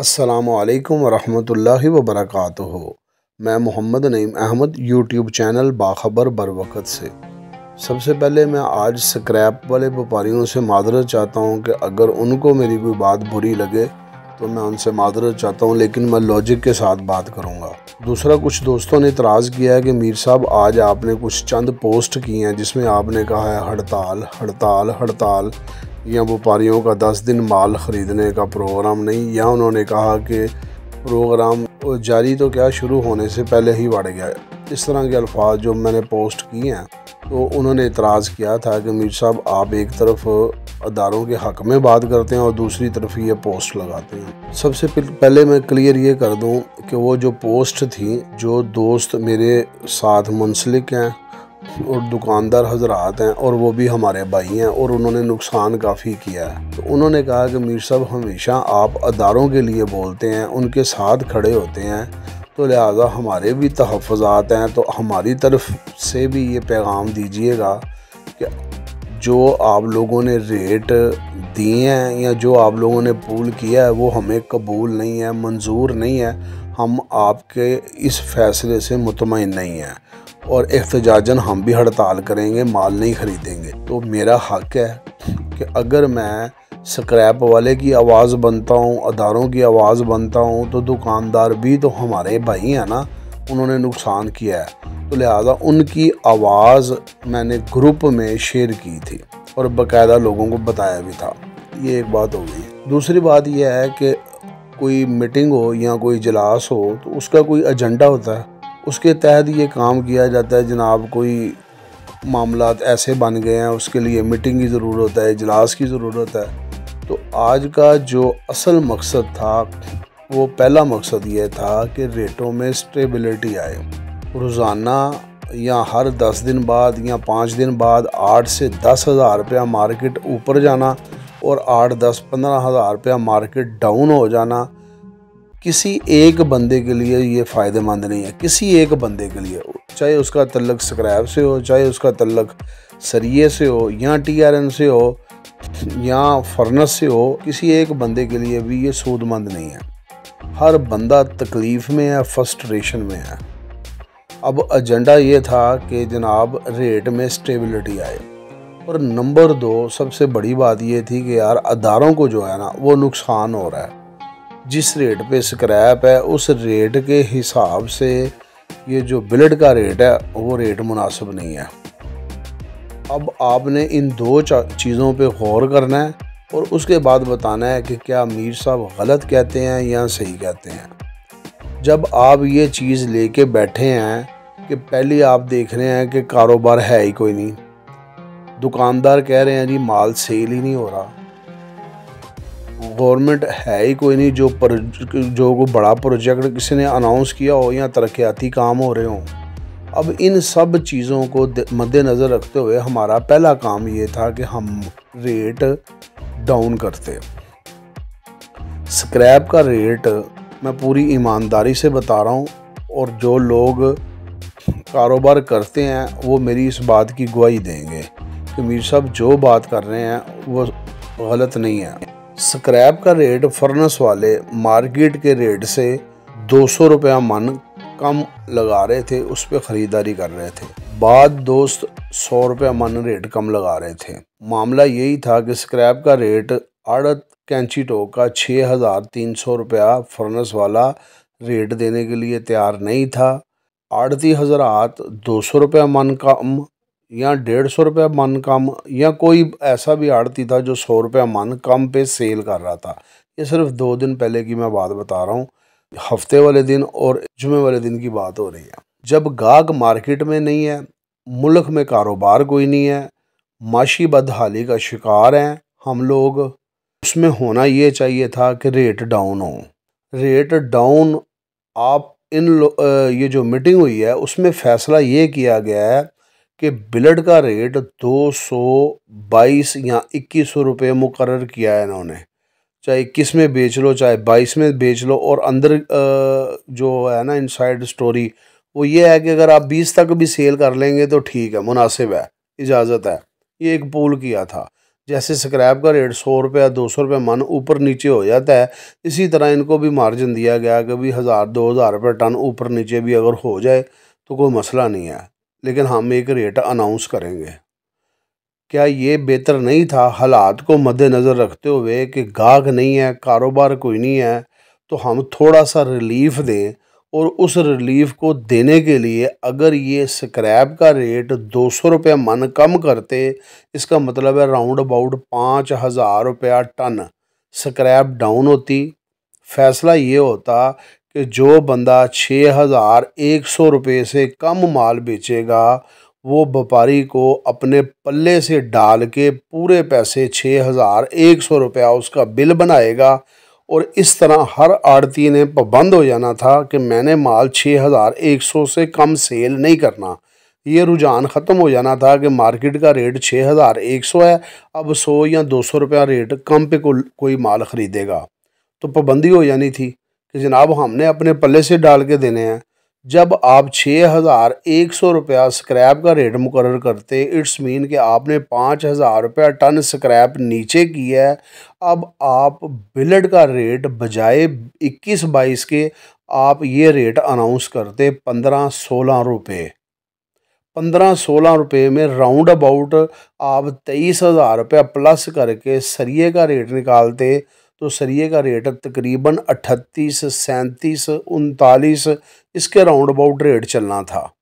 अस्सलामुअलैकुम वरहमतुल्लाहि वबरकातुहू। मैं मोहम्मद नईम अहमद यूट्यूब चैनल बाखबर बरवक़्त से। सबसे पहले मैं आज स्क्रैप वाले व्यापारियों से मादरत चाहता हूँ कि अगर उनको मेरी कोई बात बुरी लगे तो मैं उनसे मादरत चाहता हूँ, लेकिन मैं लॉजिक के साथ बात करूँगा। दूसरा, कुछ दोस्तों ने इतराज़ किया है कि मीर साहब आज आपने कुछ चंद पोस्ट की हैं जिसमें आपने कहा है हड़ताल हड़ताल हड़ताल, या व्यापारियों का 10 दिन माल ख़रीदने का प्रोग्राम नहीं, या उन्होंने कहा कि प्रोग्राम जारी तो क्या शुरू होने से पहले ही बढ़ गया। इस तरह के अल्फाज जो मैंने पोस्ट किए हैं, तो उन्होंने इतराज़ किया था कि मीर साहब आप एक तरफ अदारों के हक़ में बात करते हैं और दूसरी तरफ ये पोस्ट लगाते हैं। सबसे पहले मैं क्लियर ये कर दूं कि वो जो पोस्ट थी, जो दोस्त मेरे साथ मुंसलिक हैं और दुकानदार हजरात हैं और वो भी हमारे भाई हैं और उन्होंने नुकसान काफ़ी किया है, तो उन्होंने कहा कि मीर साहब हमेशा आप अदारों के लिए बोलते हैं, उनके साथ खड़े होते हैं, तो लिहाजा हमारे भी तहफ़्फ़ुज़ात हैं, तो हमारी तरफ से भी ये पैगाम दीजिएगा कि जो आप लोगों ने रेट दिए हैं या जो आप लोगों ने पूल किया है वो हमें कबूल नहीं है, मंजूर नहीं है। हम आपके इस फ़ैसले से मुतमईन नहीं हैं और एहतजाजन हम भी हड़ताल करेंगे, माल नहीं ख़रीदेंगे। तो मेरा हक़ है कि अगर मैं स्क्रैप वाले की आवाज़ बनता हूँ, अदारों की आवाज़ बनता हूँ, तो दुकानदार भी तो हमारे भाई हैं ना, उन्होंने नुकसान किया है, तो लिहाजा उनकी आवाज़ मैंने ग्रुप में शेयर की थी और बाकायदा लोगों को बताया भी था। ये एक बात हो गई। दूसरी बात यह है कि कोई मीटिंग हो या कोई इजलास हो तो उसका कोई एजेंडा होता है, उसके तहत ये काम किया जाता है। जनाब कोई मामलात ऐसे बन गए हैं, उसके लिए मीटिंग की ज़रूरत है, इजलास की ज़रूरत है। तो आज का जो असल मकसद था, वो पहला मकसद ये था कि रेटों में स्टेबिलिटी आए। रोज़ाना या हर 10 दिन बाद या 5 दिन बाद 8 से 10 हज़ार रुपया मार्केट ऊपर जाना और 8, 10, 15 हज़ार रुपया मार्केट डाउन हो जाना, किसी एक बंदे के लिए ये फ़ायदेमंद नहीं है। किसी एक बंदे के लिए, चाहे उसका तल्लक स्क्रैप से हो, चाहे उसका तल्लक सरिये से हो, या TRN से हो, या फर्नेस से हो, किसी एक बंदे के लिए भी ये सूदमंद नहीं है। हर बंदा तकलीफ़ में है, फ्रस्ट्रेशन में है। अब एजेंडा ये था कि जनाब रेट में स्टेबिलिटी आए। और नंबर 2 सबसे बड़ी बात ये थी कि यार अदारों को जो है ना वो नुकसान हो रहा है। जिस रेट पे स्क्रैप है उस रेट के हिसाब से ये जो बिलेट का रेट है वो रेट मुनासिब नहीं है। अब आपने इन 2 चीज़ों पे गौर करना है और उसके बाद बताना है कि क्या मीर साहब गलत कहते हैं या सही कहते हैं। जब आप ये चीज़ लेके बैठे हैं कि पहले आप देख रहे हैं कि कारोबार है ही कोई नहीं, दुकानदार कह रहे हैं जी माल सेल ही नहीं हो रहा, गवर्नमेंट है ही कोई नहीं, जो कोई बड़ा प्रोजेक्ट किसी ने अनाउंस किया हो या तरक्याती काम हो रहे हों। अब इन सब चीज़ों को मद्देनज़र रखते हुए हमारा पहला काम ये था कि हम रेट डाउन करते। स्क्रैप का रेट मैं पूरी ईमानदारी से बता रहा हूँ और जो लोग कारोबार करते हैं वो मेरी इस बात की गवाही देंगे कि मीर साहब जो बात कर रहे हैं वो गलत नहीं है। स्क्रैप का रेट फर्नेस वाले मार्केट के रेट से 200 रुपया मन कम लगा रहे थे, उस पर ख़रीदारी कर रहे थे। बाद दोस्त 100 रुपया मन रेट कम लगा रहे थे। मामला यही था कि स्क्रैप का रेट आड़त कैंची टोक का 6300 रुपया फर्नेस वाला रेट देने के लिए तैयार नहीं था। आड़ती हज़रात 200 रुपया मन कम या 150 रुपया मन कम, या कोई ऐसा भी आड़ती था जो 100 रुपया मन कम पे सेल कर रहा था। ये सिर्फ 2 दिन पहले की मैं बात बता रहा हूँ, हफ्ते वाले दिन और जुमे वाले दिन की बात हो रही है। जब गाहक मार्केट में नहीं है, मुल्क में कारोबार कोई नहीं है, माशी बदहाली का शिकार हैं हम लोग, उसमें होना ये चाहिए था कि रेट डाउन हो। रेट डाउन आप ये जो मीटिंग हुई है उसमें फ़ैसला ये किया गया है कि बिलेट का रेट 222 या 2100 रुपये मुकर्रर किया है इन्होंने। चाहे 21 में बेच लो, चाहे 22 में बेच लो। और अंदर जो है ना इनसाइड स्टोरी वो ये है कि अगर आप 20 तक भी सेल कर लेंगे तो ठीक है, मुनासिब है, इजाज़त है। ये एक पूल किया था। जैसे स्क्रैप का रेट 100 रुपया 200 रुपये मन ऊपर नीचे हो जाता है, इसी तरह इनको भी मार्जिन दिया गया कि भी 1000-2000 रुपये टन ऊपर नीचे भी अगर हो जाए तो कोई मसला नहीं है, लेकिन हम एक रेट अनाउंस करेंगे। क्या ये बेहतर नहीं था हालात को मद्देनज़र रखते हुए कि गाहक नहीं है, कारोबार कोई नहीं है, तो हम थोड़ा सा रिलीफ दें, और उस रिलीफ को देने के लिए अगर ये स्क्रैप का रेट 200 रुपये मन कम करते, इसका मतलब है राउंड अबाउट 5000 रुपया टन स्क्रैप डाउन होती। फैसला ये होता कि जो बंदा 6100 रुपये से कम माल बेचेगा वो व्यापारी को अपने पल्ले से डाल के पूरे पैसे 6100 रुपया उसका बिल बनाएगा, और इस तरह हर आड़ती ने पाबंद हो जाना था कि मैंने माल 6100 से कम सेल नहीं करना। ये रुझान ख़त्म हो जाना था कि मार्केट का रेट 6100 है, अब 100 या 200 रुपया रेट कम पे कोई माल ख़रीदेगा। तो पाबंदी हो जानी थी कि जनाब हमने अपने पल्ले से डाल के देने हैं। जब आप 6100 रुपया स्क्रैप का रेट मुकर्रर करते, इट्स मीन कि आपने 5000 रुपया टन स्क्रैप नीचे किया है। अब आप बिलेट का रेट बजाय 21-22 के आप ये रेट अनाउंस करते 15-16 रुपये। 15-16 रुपये में राउंड अबाउट आप 23,000 रुपया प्लस करके सरिये का रेट निकालते, तो सरिये का रेट तकरीबन 38, 37, 39 इसके राउंड अबाउट रेट चलना था।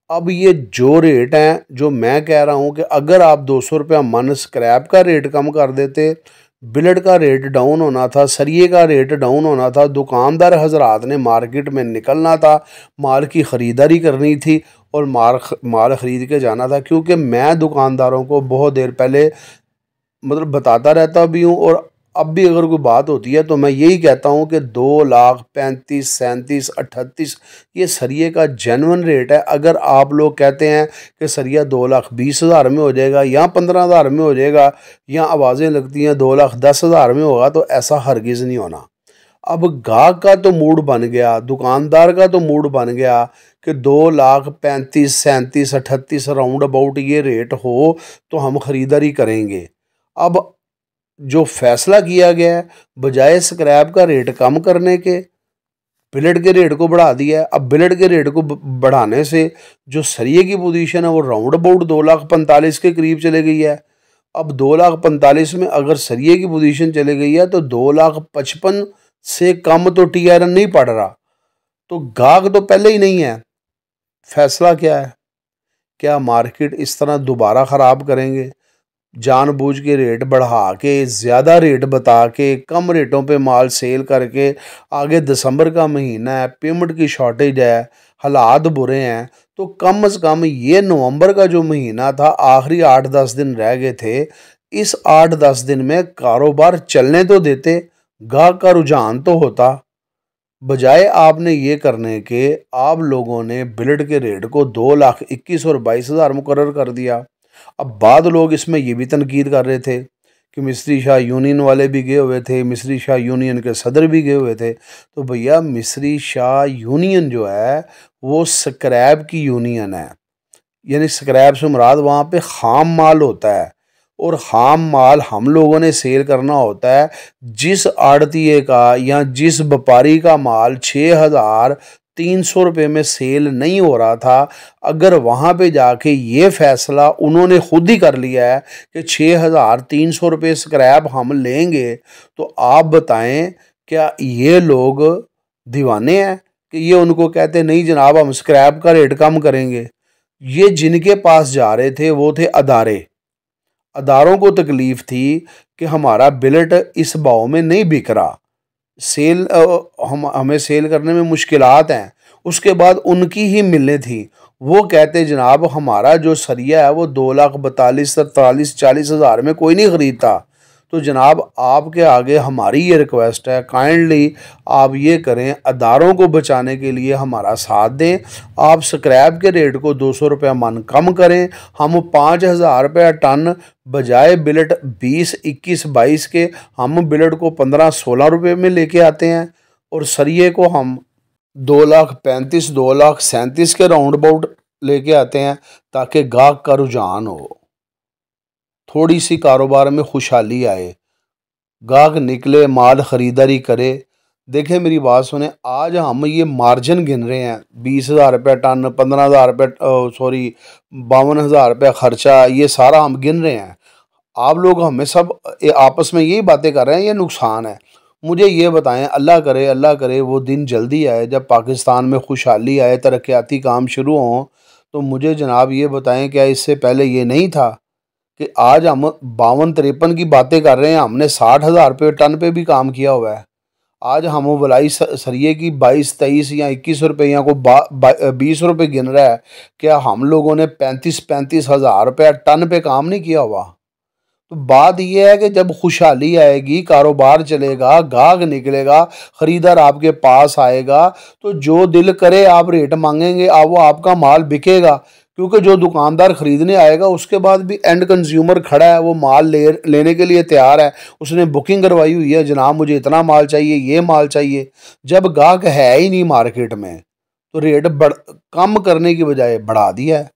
अब ये जो रेट हैं, जो मैं कह रहा हूँ कि अगर आप 200 रुपया मन स्क्रैप का रेट कम कर देते, बिलेट का रेट डाउन होना था, सरिये का रेट डाउन होना था, दुकानदार हजरात ने मार्केट में निकलना था, माल की ख़रीदारी करनी थी और माल ख़रीद के जाना था। क्योंकि मैं दुकानदारों को बहुत देर पहले मतलब बताता रहता भी हूँ, और अब भी अगर कोई बात होती है तो मैं यही कहता हूँ कि 2,35,000, 37, 38 ये सरिये का जेन्युइन रेट है। अगर आप लोग कहते हैं कि सरिया 2,20,000 में हो जाएगा या 15,000 में हो जाएगा, या आवाज़ें लगती हैं 2,10,000 में होगा, तो ऐसा हरगिज़ नहीं होना। अब गाहक का तो मूड बन गया, दुकानदार का तो मूड बन गया कि 2,35,000, 37, 38 राउंड अबाउट ये रेट हो तो हम ख़रीदारी करेंगे। अब जो फैसला किया गया है, बजाय स्क्रैप का रेट कम करने के बिलेट के रेट को बढ़ा दिया है। अब बिलेट के रेट को बढ़ाने से जो सरिये की पोजीशन है वो राउंड अबाउट 2,45,000 के करीब चले गई है। अब 2,45,000 में अगर सरिये की पोजीशन चले गई है तो 2,55,000 से कम तो TRN नहीं पड़ रहा, तो गाहक तो पहले ही नहीं है। फैसला क्या है? क्या मार्केट इस तरह दोबारा ख़राब करेंगे? जानबूझ के रेट बढ़ा के, ज़्यादा रेट बता के, कम रेटों पे माल सेल करके, आगे दिसंबर का महीना है, पेमेंट की शॉर्टेज है, हालात बुरे हैं, तो कम से कम ये नवंबर का जो महीना था, आखिरी 8-10 दिन रह गए थे, इस 8-10 दिन में कारोबार चलने तो देते, गाहक का रुझान तो होता। बजाय आपने ये करने के, आप लोगों ने बिलेट के रेट को 2,21,000 और 22,000 मुकर्रर कर दिया। अब बाद लोग इसमें ये भी तनकीद कर रहे थे कि मिस्त्री शाह यूनियन वाले भी गए हुए थे, मिस्त्री शाह यूनियन के सदर भी गए हुए थे। तो भैया मिस्त्री शाह यूनियन जो है वो स्क्रैप की यूनियन है, यानी स्क्रैप से मुराद वहाँ पे खाम माल होता है, और खाम माल हम लोगों ने सेल करना होता है। जिस आड़तीये का या जिस व्यापारी का माल 6,300 रुपये में सेल नहीं हो रहा था, अगर वहाँ पे जाके ये फैसला उन्होंने खुद ही कर लिया है कि 6,300 रुपये स्क्रैप हम लेंगे, तो आप बताएं क्या ये लोग दीवाने हैं कि ये उनको कहते नहीं जनाब हम स्क्रैप का रेट कम करेंगे? ये जिनके पास जा रहे थे वो थे अदारे। अदारों को तकलीफ़ थी कि हमारा बिलेट इस भाव में नहीं बिक रहा, सेल हमें सेल करने में मुश्किलात हैं। उसके बाद उनकी ही मिलें थी, वो कहते जनाब हमारा जो सरिया है वो 2,42,000, 43,000, 40,000 में कोई नहीं ख़रीदता। तो जनाब आपके आगे हमारी ये रिक्वेस्ट है, काइंडली आप ये करें, अदारों को बचाने के लिए हमारा साथ दें। आप स्क्रैप के रेट को 200 रुपया मन कम करें, हम 5,000 रुपया टन बजाय बिलेट 20, 21, 22 के हम बिलेट को 15-16 रुपये में लेके आते हैं, और सरिये को हम 2,35,000, 2,37,000 के राउंड अबाउट लेके आते हैं, ताकि गाहक का रुझान हो। थोड़ी सी कारोबार में खुशहाली आए, गाहक निकले, माल ख़रीदारी करे। देखें मेरी बात सुने, आज हम ये मार्जिन गिन रहे हैं, 20,000 रुपये टन, 15,000 रुपये, सॉरी 52,000 रुपये खर्चा, ये सारा हम गिन रहे हैं। आप लोग हमें सब आपस में यही बातें कर रहे हैं, ये नुकसान है। मुझे ये बताएं, अल्लाह करे वो दिन जल्दी आए जब पाकिस्तान में खुशहाली आए, तरक्याती काम शुरू हों। तो मुझे जनाब ये बताएं, क्या इससे पहले ये नहीं था कि आज हम 52-53 की बातें कर रहे हैं, हमने 60,000 रुपये टन पे भी काम किया हुआ है। आज हम वलाई सरिये की 22-23 या 21 रुपये को 20 रुपये गिन रहा है। क्या हम लोगों ने 35-35 हज़ार रुपया टन पे काम नहीं किया हुआ? तो बात यह है कि जब खुशहाली आएगी, कारोबार चलेगा, गाहक निकलेगा, ख़रीदार आपके पास आएगा, तो जो दिल करे आप रेट मांगेंगे, वो आपका माल बिकेगा। क्योंकि जो दुकानदार ख़रीदने आएगा उसके बाद भी एंड कंज्यूमर खड़ा है, वो माल लेने के लिए तैयार है, उसने बुकिंग करवाई हुई है, जनाब मुझे इतना माल चाहिए, ये माल चाहिए। जब गाहक है ही नहीं मार्केट में, तो रेट कम करने की बजाय बढ़ा दिया है।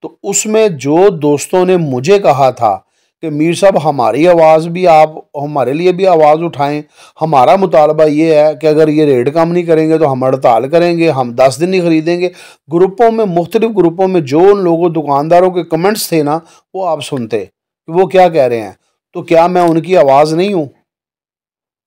तो उसमें जो दोस्तों ने मुझे कहा था कि मीर साहब हमारी आवाज़ भी, आप हमारे लिए भी आवाज़ उठाएं, हमारा मुतालबा ये है कि अगर ये रेट कम नहीं करेंगे तो हम हड़ताल करेंगे, हम 10 दिन नहीं ख़रीदेंगे। ग्रुपों में, मुख्तलिफ ग्रुपों में जो उन लोगों दुकानदारों के कमेंट्स थे ना, वो आप सुनते कि वो क्या कह रहे हैं। तो क्या मैं उनकी आवाज़ नहीं हूँ?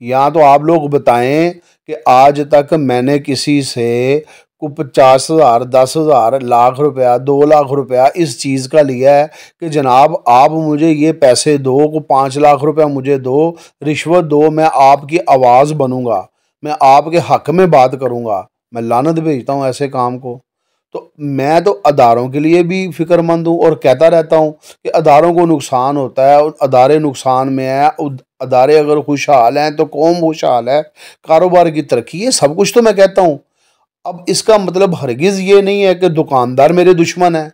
या तो आप लोग बताएं कि आज तक मैंने किसी से को 50,000, 10,000, लाख रुपया, 2 लाख रुपया इस चीज़ का लिया है कि जनाब आप मुझे ये पैसे दो, को 5 लाख रुपया मुझे दो, रिश्वत दो, मैं आपकी आवाज़ बनूंगा, मैं आपके हक में बात करूंगा। मैं लानत भेजता हूँ ऐसे काम को। तो मैं तो अदारों के लिए भी फ़िक्रमंद हूँ और कहता रहता हूँ कि अदारों को नुकसान होता है, और अदारे नुकसान में हैं। अदारे अगर खुशहाल हैं तो कौम खुशहाल है, कारोबार की तरक्की, ये सब कुछ तो मैं कहता हूँ। अब इसका मतलब हरगिज़ ये नहीं है कि दुकानदार मेरे दुश्मन हैं।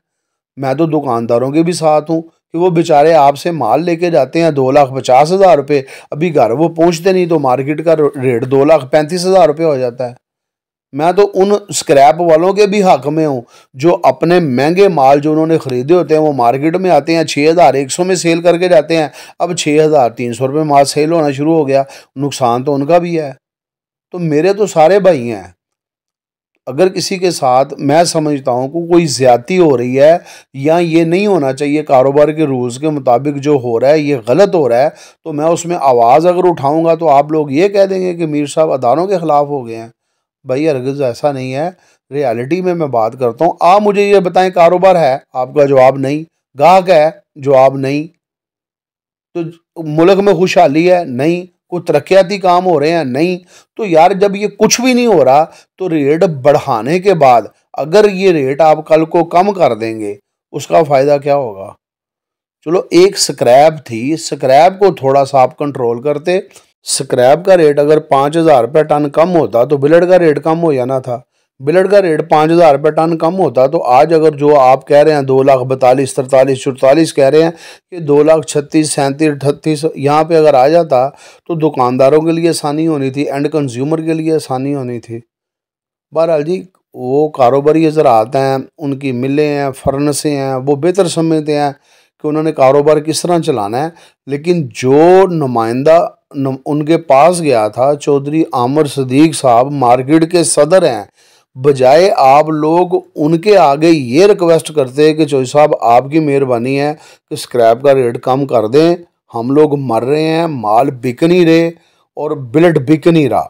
मैं तो दुकानदारों के भी साथ हूँ कि वो बेचारे आपसे माल लेके जाते हैं 2,50,000 रुपये, अभी घर वो पहुँचते नहीं तो मार्केट का रेट 2,35,000 रुपये हो जाता है। मैं तो उन स्क्रैप वालों के भी हक में हूँ जो अपने महंगे माल जो उन्होंने ख़रीदे होते हैं, वो मार्केट में आते हैं 6,100 में सेल करके जाते हैं। अब 6,300 रुपये माल सेल होना शुरू हो गया, नुकसान तो उनका भी है। तो मेरे तो सारे भाई हैं। अगर किसी के साथ मैं समझता हूँ कि कोई ज़्यादती हो रही है या ये नहीं होना चाहिए, कारोबार के रूल्स के मुताबिक जो हो रहा है ये गलत हो रहा है, तो मैं उसमें आवाज़ अगर उठाऊँगा तो आप लोग ये कह देंगे कि मीर साहब अदारों के ख़िलाफ़ हो गए हैं। भाई हरगिज़ ऐसा नहीं है, रियलिटी में मैं बात करता हूँ। आप मुझे ये बताएं, कारोबार है? आपका जवाब नहीं। गाहक है? जवाब नहीं। तो मुल्क में खुशहाली है? नहीं। कोई तरक्याती काम हो रहे हैं? नहीं। तो यार जब ये कुछ भी नहीं हो रहा, तो रेट बढ़ाने के बाद अगर ये रेट आप कल को कम कर देंगे, उसका फ़ायदा क्या होगा? चलो एक स्क्रैप थी, स्क्रैप को थोड़ा सा आप कंट्रोल करते। स्क्रैप का रेट अगर 5,000 रुपये टन कम होता तो बिलेट का रेट कम हो जाना था। बिलेट का रेट 5,000 रुपये टन कम होता तो आज अगर जो आप कह रहे हैं 2,42,43, 44 कह रहे हैं कि 2,36,37, 38 यहाँ पे अगर आ जाता तो दुकानदारों के लिए आसानी होनी थी, एंड कंज्यूमर के लिए आसानी होनी थी। बहरहाल जी, वो कारोबारी ज़राअत हैं, उनकी मिलें हैं, फर्नेसें हैं, वो बेहतर समझते हैं कि उन्होंने कारोबार किस तरह चलाना है। लेकिन जो नुमाइंदा उनके पास गया था, चौधरी आमिर सदीक साहब मार्केट के सदर हैं, बजाय आप लोग उनके आगे ये रिक्वेस्ट करते हैं कि चौधरी साहब आपकी मेहरबानी है कि स्क्रैप का रेट कम कर दें, हम लोग मर रहे हैं, माल बिक नहीं रहे और बिलेट बिक नहीं रहा,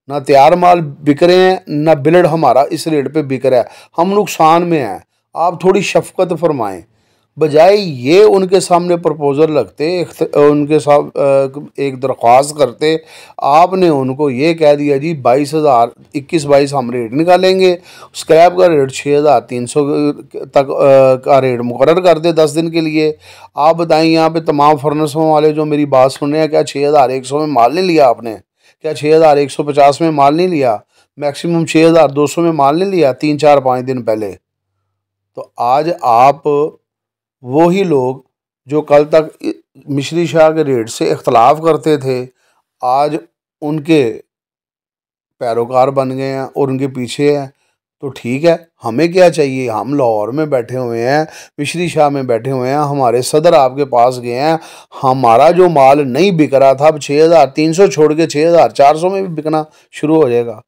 ना तैयार माल बिक रहे हैं ना बिलेट हमारा इस रेट पे बिक रहा है, हम नुकसान में हैं, आप थोड़ी शफकत फरमाएं। बजाय ये उनके सामने प्रपोज़ल रखते, उनके साथ एक दरख्वास्त करते, आपने उनको ये कह दिया जी 22,000, 21-22 हम रेट निकालेंगे, स्क्रैप का रेट 6,300 तक का रेट मुकर्रर कर दे 10 दिन के लिए। आप बताएं यहाँ पे तमाम फर्नेसों वाले जो मेरी बात सुन रहे हैं, क्या 6,100 में माल नहीं लिया आपने? क्या 6,150 में माल नहीं लिया? मैक्सिमम 6,200 में माल नहीं लिया 3-4-5 दिन पहले? तो आज आप वही लोग जो कल तक मिश्री शाह के रेट से इख्तलाफ करते थे, आज उनके पैरोकार बन गए हैं और उनके पीछे हैं। तो ठीक है, हमें क्या चाहिए, हम लाहौर में बैठे हुए हैं, मिश्री शाह में बैठे हुए हैं, हमारे सदर आपके पास गए हैं, हमारा जो माल नहीं बिक रहा था अब 6,300 छोड़ के 6,400 में भी बिकना शुरू हो जाएगा।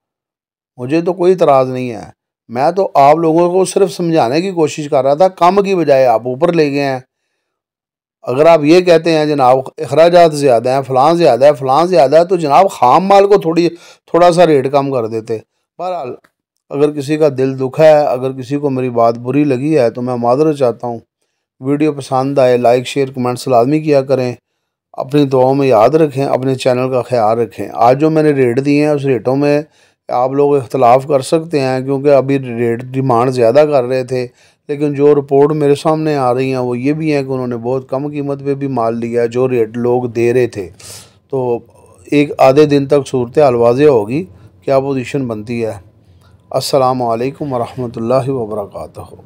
मुझे तो कोई इतराज़ नहीं है, मैं तो आप लोगों को सिर्फ समझाने की कोशिश कर रहा था, कम की बजाय आप ऊपर ले गए हैं। अगर आप ये कहते हैं जनाब अखराजात ज़्यादा हैं, फ़लाँ ज़्यादा है, फ़लाँ ज़्यादा है, तो जनाब ख़ाम माल को थोड़ा सा रेट कम कर देते। बहरहाल अगर किसी का दिल दुखा है, अगर किसी को मेरी बात बुरी लगी है तो मैं माज़रत चाहता हूँ। वीडियो पसंद आए लाइक शेयर कमेंट्स लाजमी किया करें। अपनी दुआओं में याद रखें, अपने चैनल का ख्याल रखें। आज जो मैंने रेट दिए हैं उस रेटों में आप लोग इख्तलाफ कर सकते हैं, क्योंकि अभी रेट डिमांड ज़्यादा कर रहे थे, लेकिन जो रिपोर्ट मेरे सामने आ रही हैं वो ये भी हैं कि उन्होंने बहुत कम कीमत पे भी माल लिया, जो रेट लोग दे रहे थे। तो एक आधे दिन तक सूरत हाल वाज़ेह होगी, क्या पोजीशन बनती है। अस्सलामु अलैकुम वरहमतुल्लाहि वबरकातुहू।